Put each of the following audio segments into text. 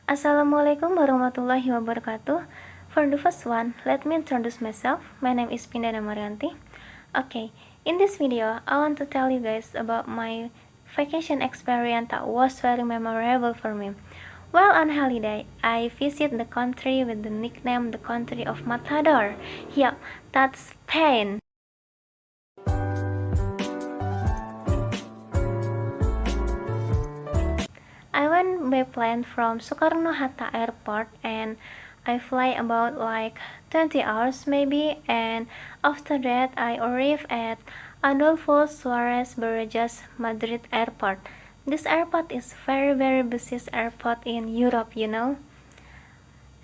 Assalamualaikum warahmatullahi wabarakatuh. For the first one, let me introduce myself. My name is Pindana Marianti. Okay, in this video, I want to tell you guys about my vacation experience that was very memorable for me. While on holiday, I visit the country with the nickname the country of Matador. Yeah, that's Spain. I went by plane from Soekarno-Hatta Airport and I fly about like 20 hours maybe, and after that I arrived at Adolfo Suarez Barajas Madrid Airport. This airport is very busiest airport in Europe, you know.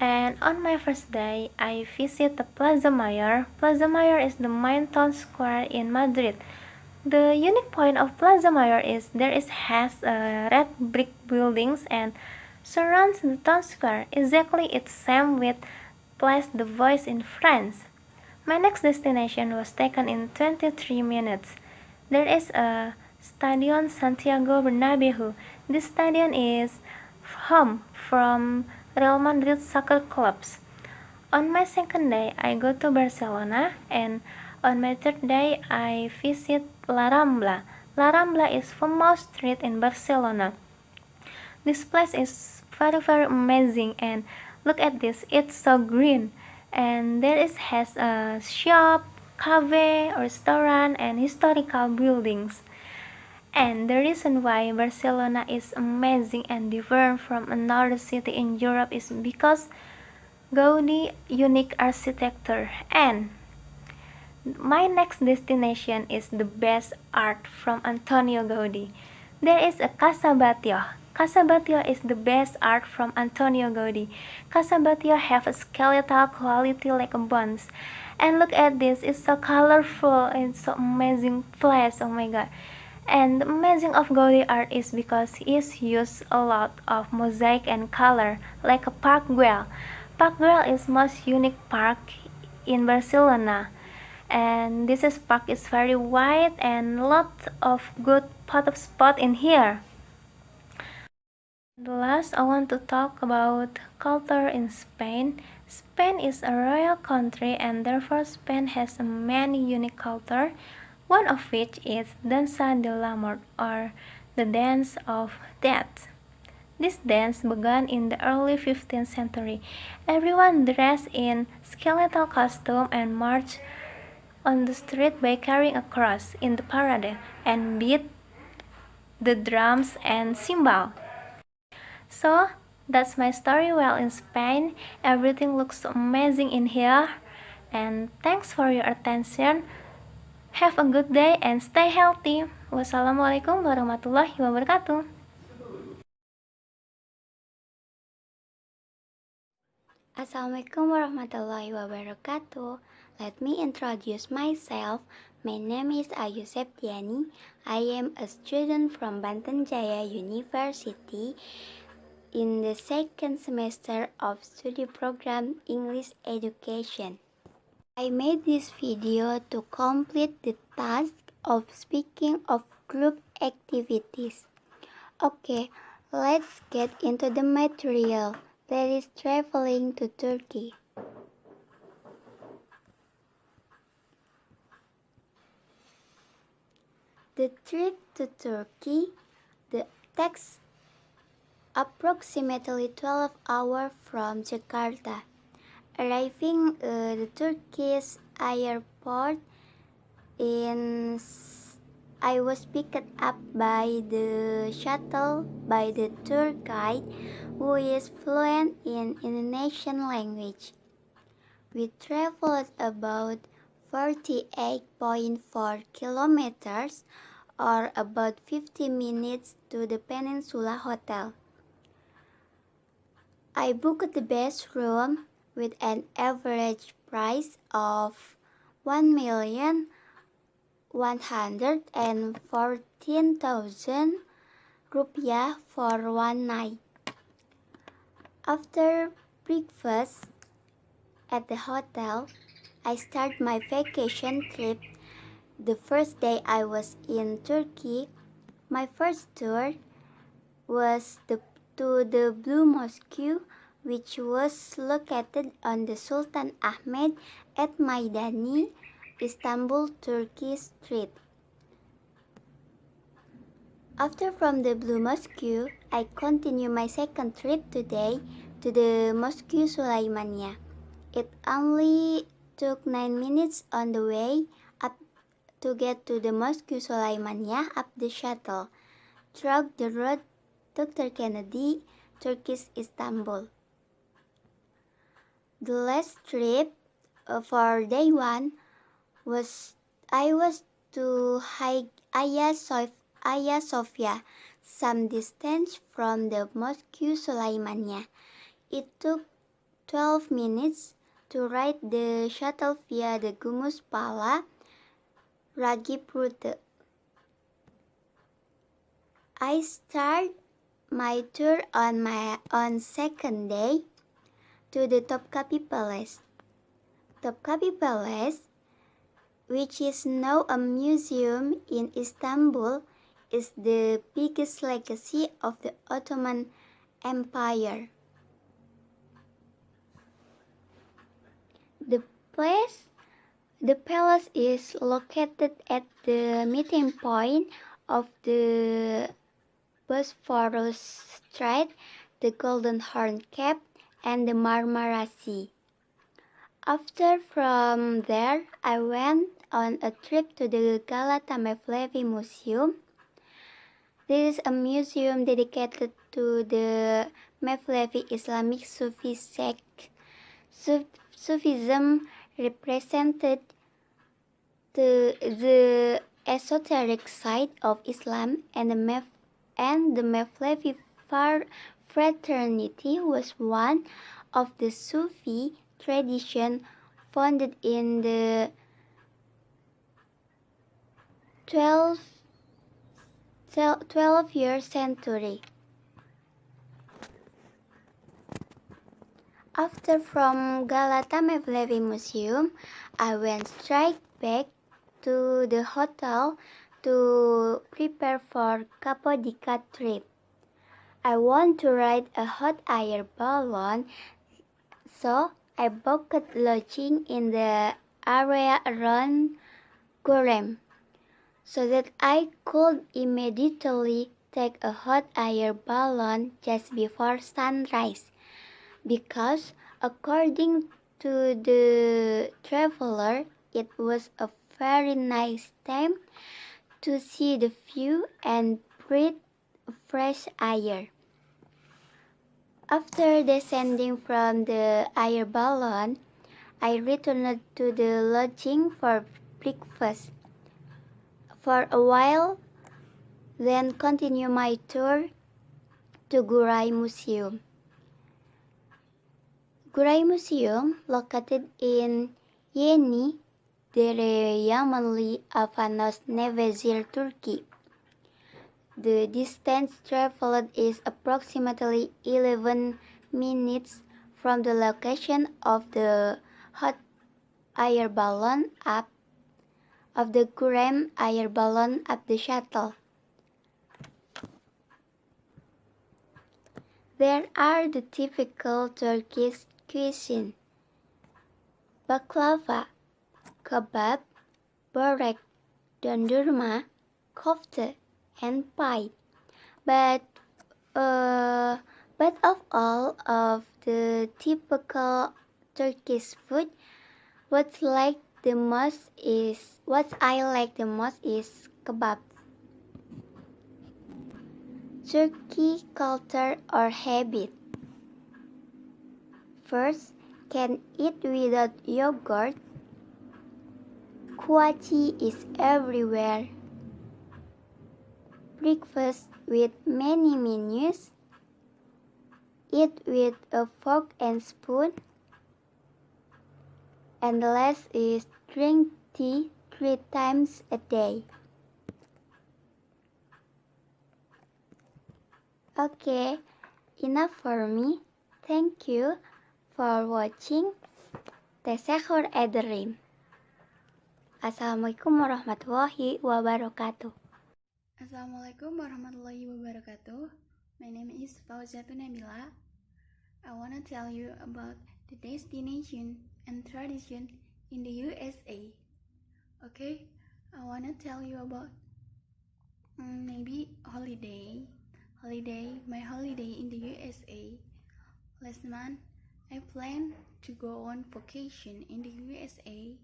And on my first day, I visit the Plaza Mayor. Plaza Mayor is the main town square in Madrid. The unique point of Plaza Mayor is has red brick buildings and surrounds the town square. Exactly it's same with Place de Voice in France. My next destination was taken in 23 minutes. There is a Stadion Santiago Bernabeu. This stadium is home from Real Madrid soccer clubs. On my second day, I go to Barcelona, and on my third day, I visit La Rambla. La Rambla is famous street in Barcelona. This place is very amazing, and look at this, it's so green. And has a shop, cafe, restaurant, and historical buildings. And the reason why Barcelona is amazing and different from another city in Europe is because Gaudi unique architecture. And my next destination is the best art from Antonio Gaudi. There is a Casa Batlló. Casa Batlló is the best art from Antonio Gaudi. Casa Batlló have a skeletal quality like a bones. And look at this, it's so colorful and so amazing place, oh my god. And the amazing of Gaudi art is because he's used a lot of mosaic and color, like a Park Güell. Park Güell is most unique park in Barcelona, and park is very wide and lot of good photo spot in here. The last, I want to talk about culture in Spain. Spain is a royal country, and therefore Spain has many unique culture, one of which is Danza de la Mort, or the dance of death. This dance began in the early 15th century. Everyone dressed in skeletal costume and marched on the street by carrying a cross in the parade and beat the drums and cymbal. So that's my story while in Spain. Everything looks amazing in here, and thanks for your attention. Have a good day and stay healthy. Wassalamualaikum warahmatullahi wabarakatuh. Assalamualaikum warahmatullahi wabarakatuh. Let me introduce myself. My name is Ayu Septiani. I am a student from Banten Jaya University in the second semester of study program English Education. I made this video to complete the task of speaking of group activities. Okay, let's get into the material. That is traveling to Turkey. The trip to Turkey takes approximately 12 hours from Jakarta. Arriving at the Turkish airport, I was picked up by the shuttle by the tour guide, who is fluent in Indonesian language. We traveled about 48.4 kilometers, or about 50 minutes, to the Peninsula Hotel. I booked the best room with an average price of 1,114,000 rupiah for one night. After breakfast at the hotel, I start my vacation trip. The first day I was in Turkey, my first tour was the to the Blue Mosque, which was located on the Sultan Ahmed at Maidani, Istanbul, Turkey Street. After from the Blue Mosque, I continue my second trip today to the Mosque Sulaimania. It only took 9 minutes on the way up to get to the Mosque Sulaimania up the shuttle through the road Dr. Kennedy, Turkish Istanbul. The last trip for day 1 was to Hagia Sophia, some distance from the Mosque Sulaimania. It took 12 minutes to ride the shuttle via the Gumus Pala Ragip route. I start my tour on second day to the Topkapi Palace. Topkapi Palace, which is now a museum in Istanbul, is the biggest legacy of the Ottoman Empire. The palace is located at the meeting point of the Bosphorus Strait, the Golden Horn Cape, and the Marmara Sea. After from there, I went on a trip to the Galata Mevlevi Museum. This is a museum dedicated to the Mevlevi Islamic Sufi sect. Sufism represented the esoteric side of Islam, and the Mevlevi fraternity was one of the Sufi tradition founded in the 12th century. After from Galata Mevlevi Museum, I went straight back to the hotel to prepare for Capodica trip. I want to ride a hot air balloon, so I booked lodging in the area around Gorem, so that I could immediately take a hot air balloon just before sunrise, because according to the traveler, it was a very nice time to see the view and breathe fresh air. After descending from the air balloon, I returned to the lodging for breakfast for a while, then continue my tour to Gurai Museum. Gurai Museum, located in Yeni, Dere Yamanli, Avanos, Nevşehir, Turkey. The distance traveled is approximately 11 minutes from the location of the hot air balloon up of the Gurem air balloon up the shuttle. There are the typical Turkish cuisine: baklava, kebab, börek, dondurma, kofte, and pie. But of all of the typical Turkish food, what I like the most is kebab. Turkey culture or habit. First, can eat without yogurt. Kuaci is everywhere. Breakfast with many menus. Eat with a fork and spoon. And the last is drink tea 3 times a day. Okay, enough for me. Thank you for watching. Tesekhur Ederim. Assalamualaikum warahmatullahi wabarakatuh. Assalamualaikum warahmatullahi wabarakatuh. My name is Nabila. I want to tell you about the destination and tradition in the USA. Okay, I want to tell you about maybe my holiday in the USA. Last month, I planned to go on vacation in the USA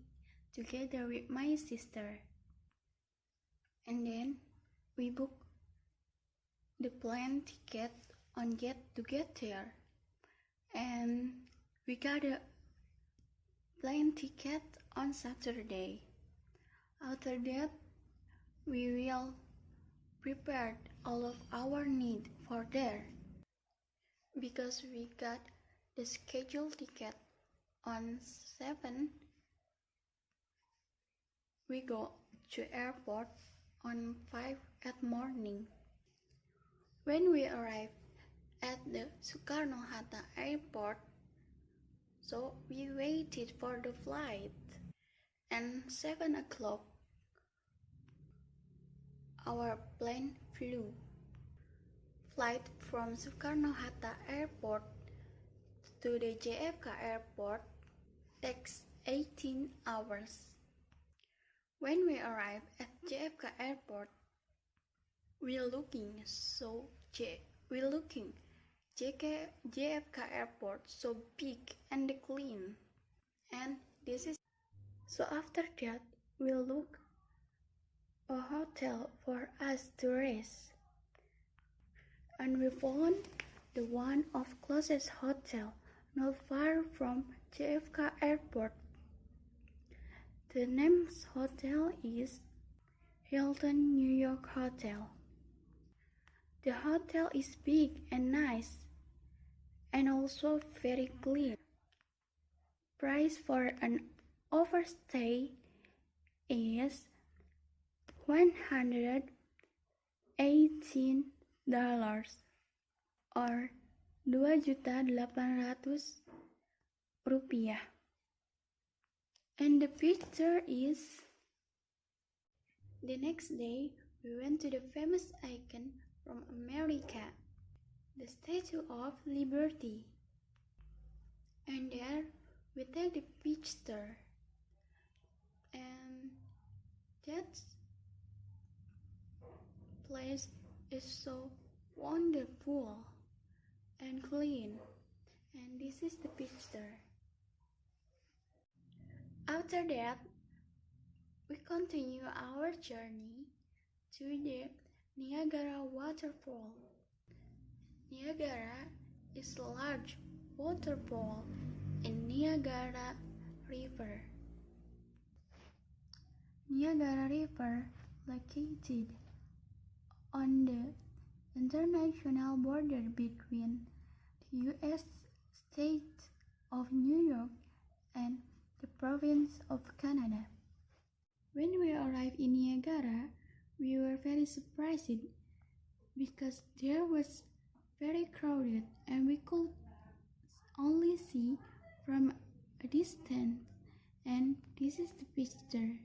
together with my sister. And then we booked the plane ticket on Get to get there. And we got a plane ticket on Saturday. After that, we will prepare all of our need for there. Because we got the scheduled ticket on 7, we go to airport on 5 at morning. When we arrive at the Soekarno-Hatta airport, so we waited for the flight, and 7 o'clock our plane flew. Flight from Soekarno-Hatta airport to the JFK airport takes 18 hours. When we arrive at JFK airport, JFK airport so big and clean, and this is so. After that, we'll look a hotel for us to rest, and we found the one of closest hotel not far from JFK airport. The name's hotel is Hilton New York Hotel. The hotel is big and nice, and also very clean. Price for an overstay is $118 or Rp2.800.000. And the picture is the next day we went to the famous icon from America, the Statue of Liberty. And there we take the picture, and that place is so wonderful and clean. And this is the picture. After that, we continue our journey to the Niagara waterfall. Niagara is a large waterfall in Niagara River. Niagara River, located on the international border between the U.S. state of New York and the province of Canada. When we arrived in Niagara, we were very surprised because there was very crowded and we could only see from a distance, and this is the picture.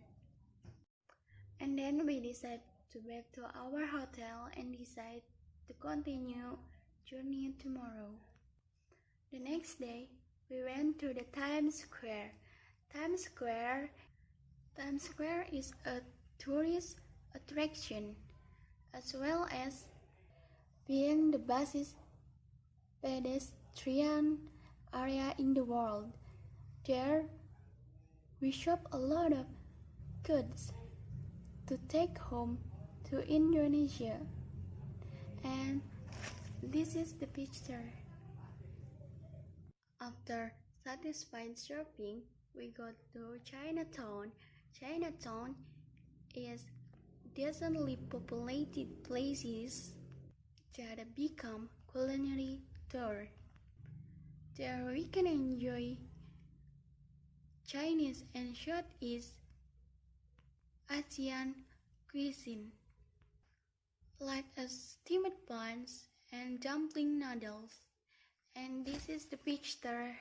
And then we decided to back to our hotel and decide to continue journey tomorrow. The next day, we went to the Times Square. Times Square is a tourist attraction, as well as being the busiest pedestrian area in the world. There, we shop a lot of goods to take home to Indonesia. And this is the picture. After satisfied shopping, we go to Chinatown. Chinatown is densely populated places that become culinary tour. There we can enjoy Chinese and Southeast Asian cuisine, like a steamed buns and dumpling noodles. And this is the picture.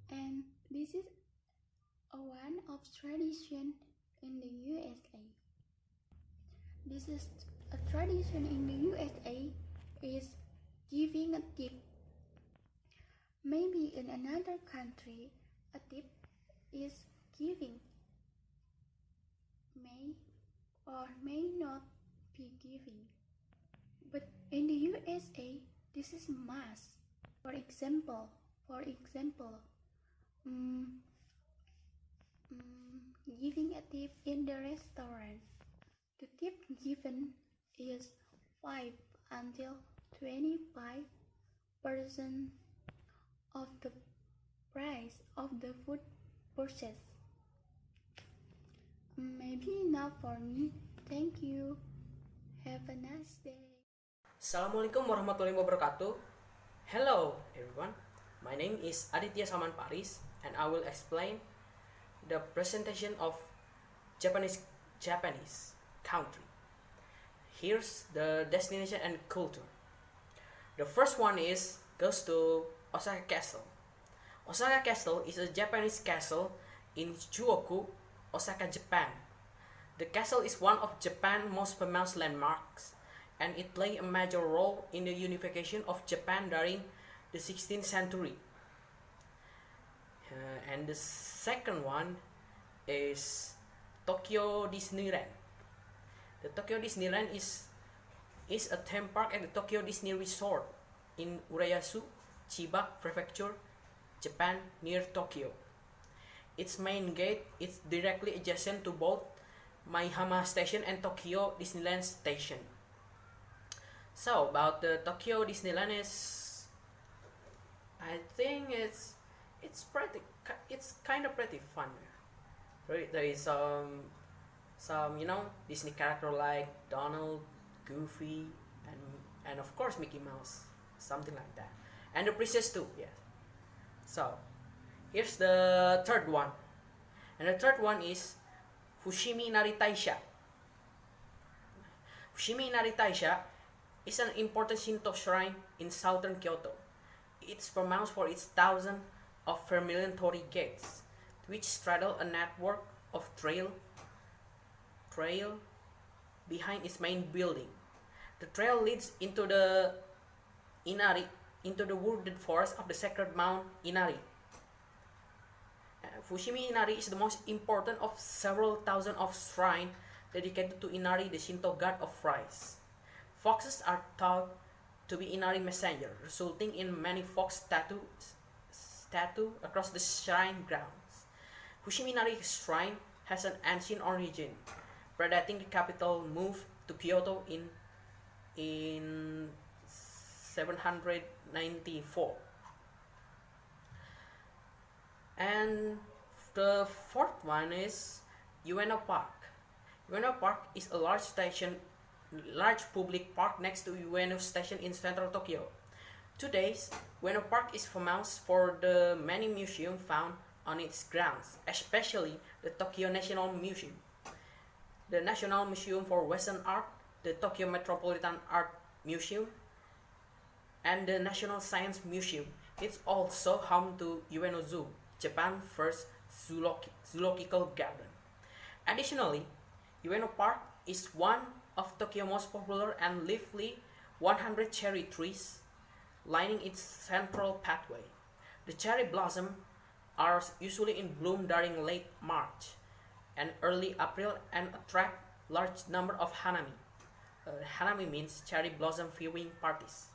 And this is a one of tradition in the USA. This is A tradition in the USA is giving a tip. Maybe in another country, a tip is giving. May or may not be giving. But in the USA, this is mass. For example, giving a tip in the restaurant. The tip given is 5 until 25% of the price of the food purchased. Maybe enough for me. Thank you. Have a nice day. Assalamualaikum warahmatullahi wabarakatuh. Hello everyone. My name is Aditya Saman Paris and I will explain the presentation of Japanese country. Here's the destination and culture. The first one goes to Osaka Castle. Osaka Castle is a Japanese castle in Chuoku, Osaka, Japan. The castle is one of Japan's most famous landmarks, and it played a major role in the unification of Japan during the 16th century. And the second one is Tokyo Disneyland. The Tokyo Disneyland is a theme park at the Tokyo Disney Resort in Urayasu, Chiba Prefecture, Japan, near Tokyo. Its main gate is directly adjacent to both Maihama Station and Tokyo Disneyland Station. So about the Tokyo Disneyland I think it's kind of pretty fun. There is some Disney character like Donald, Goofy, and of course Mickey Mouse, something like that, and the princess too. Yes. So here's the third one, and the third one is Fushimi Inari Taisha. Fushimi Inari Taisha is an important Shinto shrine in southern Kyoto. It's famous for its thousands of vermilion torii gates, which straddle a network of trail behind its main building. The trail leads into the wooded forest of the sacred Mount Inari. Fushimi Inari is the most important of several thousand of shrines dedicated to Inari, the Shinto god of rice. Foxes are thought to be Inari messenger, resulting in many fox statues across the shrine grounds. Fushimi Inari shrine has an ancient origin, predating the capital move to Kyoto in 794. And the fourth one is Ueno Park. Ueno Park is a large public park next to Ueno Station in central Tokyo. Today, Ueno Park is famous for the many museums found on its grounds, especially the Tokyo National Museum, the National Museum for Western Art, the Tokyo Metropolitan Art Museum, and the National Science Museum. It's also home to Ueno Zoo, Japan's first zoological garden. Additionally, Ueno Park is one of Tokyo's most popular and lively 100 cherry trees lining its central pathway. The cherry blossoms are usually in bloom during late March and early April and attract large number of hanami. Hanami means cherry blossom viewing parties.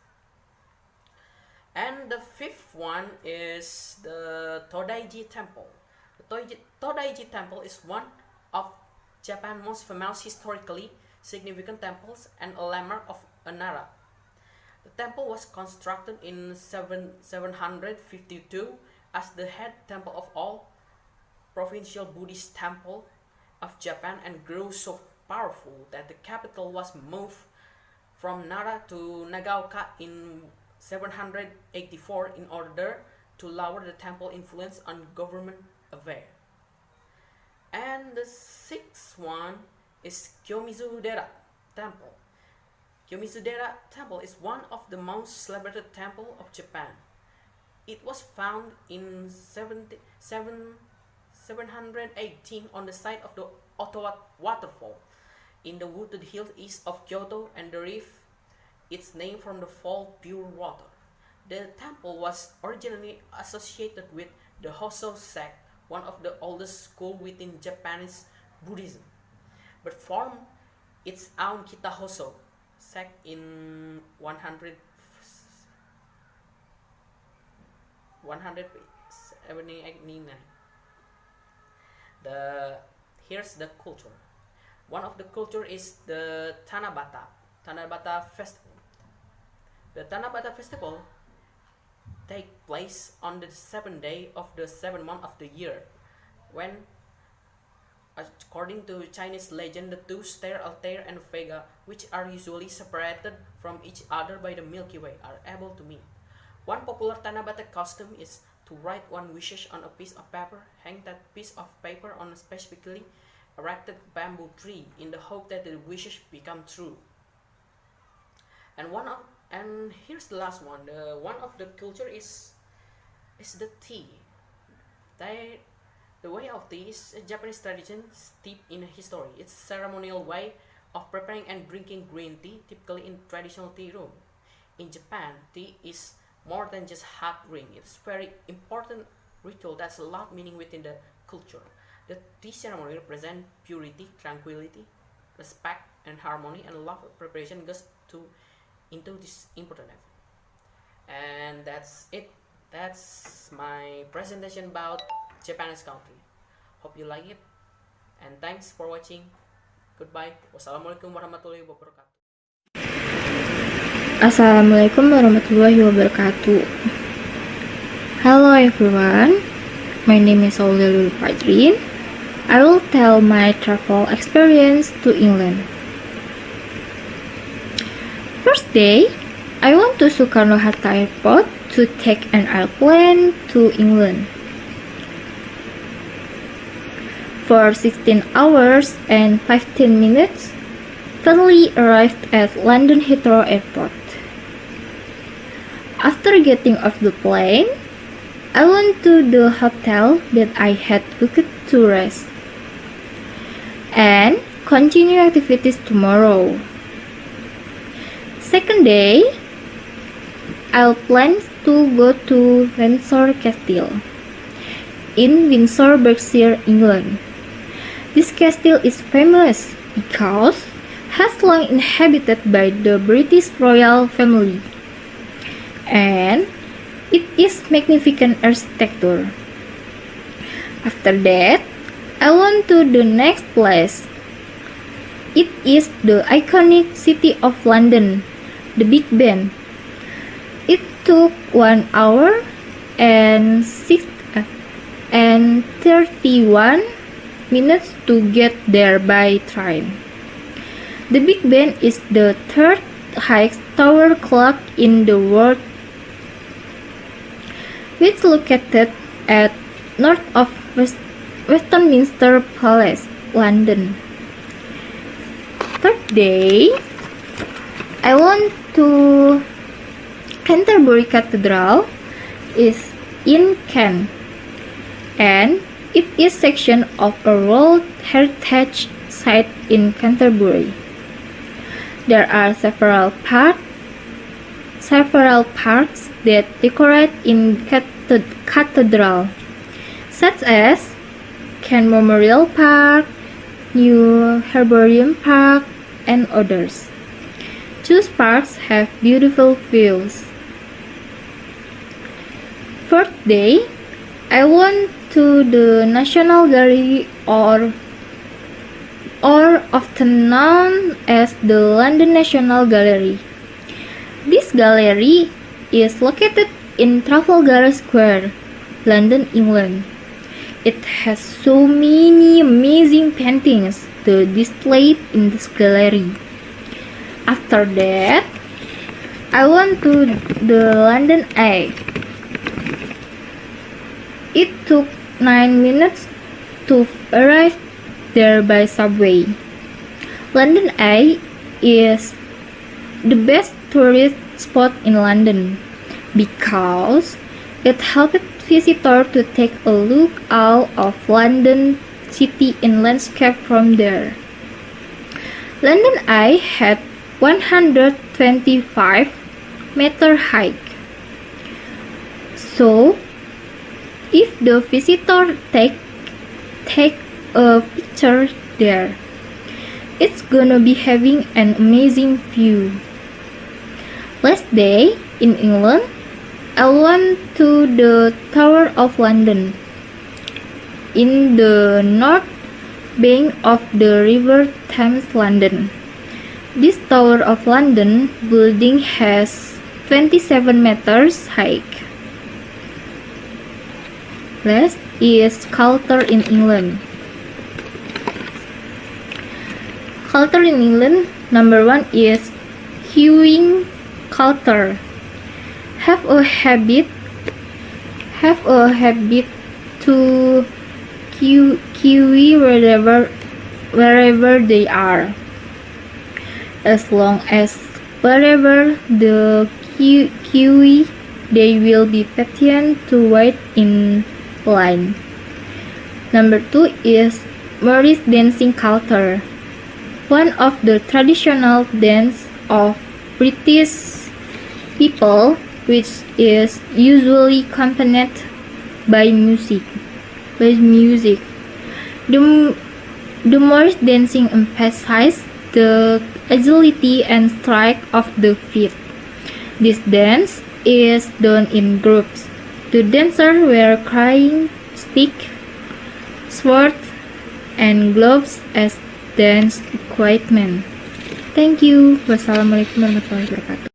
And the fifth one is the Todaiji Temple. The Todaiji Temple is one of Japan's most famous historically significant temples and a landmark of Nara. The temple was constructed in 752 as the head temple of all provincial Buddhist temples of Japan and grew so powerful that the capital was moved from Nara to Nagaoka in 784 in order to lower the temple influence on government affairs. And the sixth one is Kiyomizu-dera Temple. Kiyomizu-dera Temple is one of the most celebrated temples of Japan. It was found in 718 on the site of the Ottawa waterfall in the wooded hills east of Kyoto and derives its name from the fall pure water. The temple was originally associated with the Hoso sect, one of the oldest schools within Japanese Buddhism, but formed its own Kita Hoso sect in 179. Here's the culture. One of the culture is the Tanabata festival. The Tanabata festival take place on the 7th day of the 7th month of the year, when, according to Chinese legend, the two stars Altair and Vega, which are usually separated from each other by the Milky Way, are able to meet. One popular Tanabata custom is to write one wishes on a piece of paper, hang that piece of paper on a specifically erected bamboo tree in the hope that the wishes become true. And here's the last one. One of the culture is the tea. The way of tea is a Japanese tradition steeped in history. It's a ceremonial way of preparing and drinking green tea, typically in traditional tea room. In Japan, tea is more than just hot drink. It's very important ritual that's a lot meaning within the culture. The tea ceremony represents purity, tranquility, respect, and harmony, and love preparation goes into this important event. And that's it. That's my presentation about Japanese country. Hope you like it, and thanks for watching. Goodbye. Wassalamualaikum warahmatullahi wabarakatuh. Assalamualaikum warahmatullahi wabarakatuh. Hello everyone, my name is Aulilul Padrin. I will tell my travel experience to England. First day, I went to Soekarno-Hatta Airport to take an airplane to England. For 16 hours and 15 minutes, finally arrived at London Heathrow Airport. After getting off the plane, I went to the hotel that I had booked to rest and continue activities tomorrow. Second day, I'll plan to go to Windsor Castle in Windsor, Berkshire, England. This castle is famous because it has long inhabited by the British royal family, and it is magnificent architecture. After that, I went to the next place. It is the iconic City of London, the Big Ben. It took 1 hour and 31 minutes to get there by train. The Big Ben is the third highest tower clock in the world, which located at north of Westminster Palace, London. Third day, I went to Canterbury Cathedral is in Kent, and it is section of a World Heritage Site in Canterbury. There are several parks that decorate in cathedral, such as Kent Memorial Park, New Herbarium Park, and others. Those parks have beautiful views. Fourth day, I went to the National Gallery, or often known as the London National Gallery. This gallery is located in Trafalgar Square, London, England. It has so many amazing paintings displayed in this gallery. After that, I went to the London Eye. It took 9 minutes to arrive there by subway. London Eye is the best tourist spot in London because it helped visitors to take a look out of London city and landscape from there. London Eye had 125-meter hike. So, if the visitor take a picture there, it's gonna be having an amazing view. Last day in England, I went to the Tower of London in the north bank of the River Thames, London. This Tower of London building has 27 meters high. Last is culture in England. Culture in England, number 1 is queuing culture. Have a habit to queue wherever they are. As long as wherever the queue, they will be patient to wait in line. Number 2 is Morris dancing culture. One of the traditional dance of British people, which is usually accompanied by music. The Morris dancing emphasizes the agility and strike of the feet. This dance is done in groups. The dancers wear carrying stick, swords, and gloves as dance equipment. Thank you. Wassalamualaikum warahmatullahi wabarakatuh.